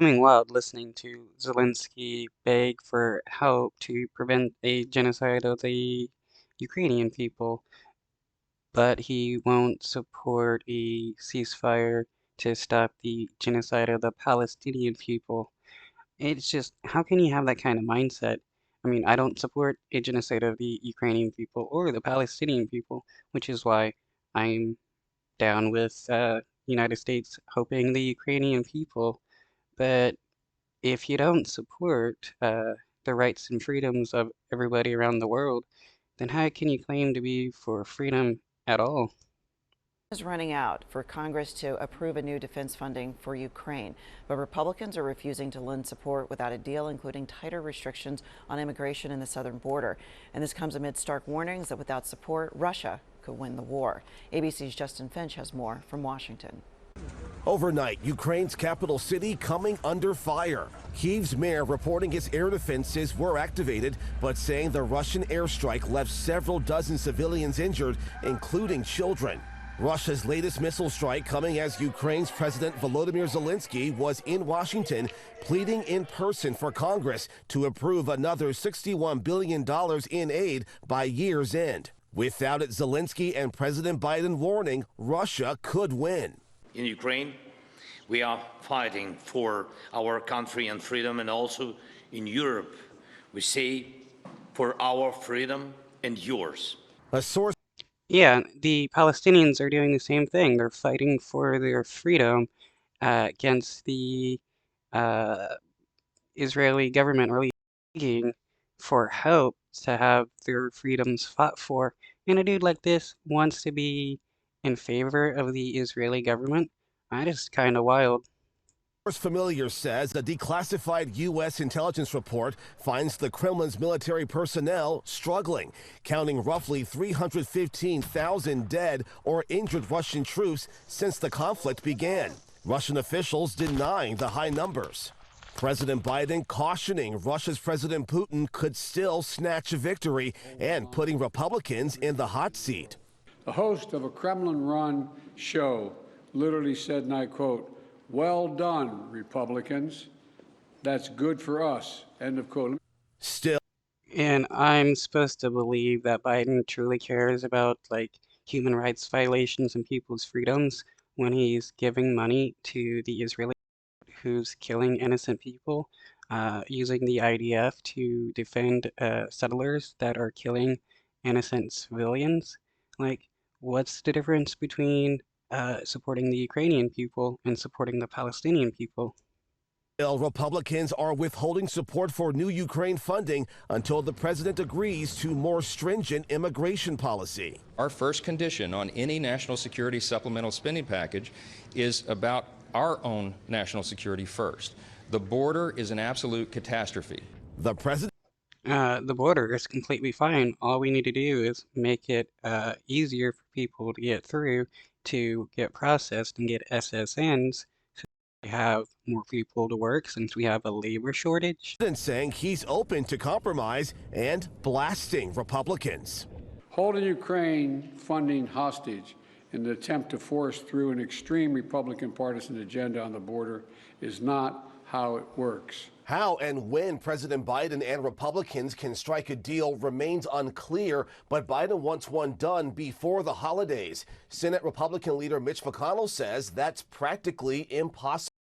becoming wild listening to Zelensky beg for help to prevent a genocide of the Ukrainian people, but he won't support a ceasefire to stop the genocide of the Palestinian people. It's just, how can you have that kind of mindset? I mean, I don't support a genocide of the Ukrainian people or the Palestinian people, which is why I'm down with United States helping the Ukrainian people. But if you don't support the rights and freedoms of everybody around the world, then how can you claim to be for freedom at all? Is running out for Congress to approve a new defense funding for Ukraine, but Republicans are refusing to lend support without a deal, including tighter restrictions on immigration in the southern border. And this comes amid stark warnings that without support, Russia could win the war. ABC's Justin Finch has more from Washington. Overnight, Ukraine's capital city coming under fire. Kyiv's mayor reporting his air defenses were activated, but saying the Russian airstrike left several dozen civilians injured, including children. Russia's latest missile strike coming as Ukraine's President Volodymyr Zelensky was in Washington pleading in person for Congress to approve another $61 billion in aid by year's end. Without it, Zelensky and President Biden warning Russia could win. In Ukraine, we are fighting for our country and freedom, and also in Europe, we say for our freedom and yours. A source. Yeah, the Palestinians are doing the same thing. They're fighting for their freedom against the uh, Israeli government, really begging for help to have their freedoms fought for. And a dude like this wants to be in favor of the Israeli government. That is kind of wild. Source familiar says a declassified U.S. intelligence report finds the Kremlin's military personnel struggling, counting roughly 315,000 dead or injured Russian troops since the conflict began. Russian officials denying the high numbers. President Biden cautioning Russia's President Putin could still snatch a victory and putting Republicans in the hot seat. The host of a Kremlin-run show literally said, and I quote, "Well done, Republicans. That's good for us." End of quote. Still. And I'm supposed to believe that Biden truly cares about like human rights violations and people's freedoms when he's giving money to the Israeli who's killing innocent people, using the IDF to defend settlers that are killing innocent civilians. Like, what's the difference between supporting the Ukrainian people and supporting the Palestinian people? Republicans are withholding support for new Ukraine funding until the president agrees to more stringent immigration policy. Our first condition on any national security supplemental spending package is about our own national security first. The border is an absolute catastrophe. The president. The border is completely fine. All we need to do is make it easier for people to get through, to get processed and get SSNs. We have more people to work since we have a labor shortage. Saying he's open to compromise and blasting Republicans. Holding Ukraine funding hostage in an attempt to force through an extreme Republican partisan agenda on the border is not how it works. How and when President Biden and Republicans can strike a deal remains unclear, but Biden wants one done before the holidays. Senate Republican leader Mitch McConnell says that's practically impossible.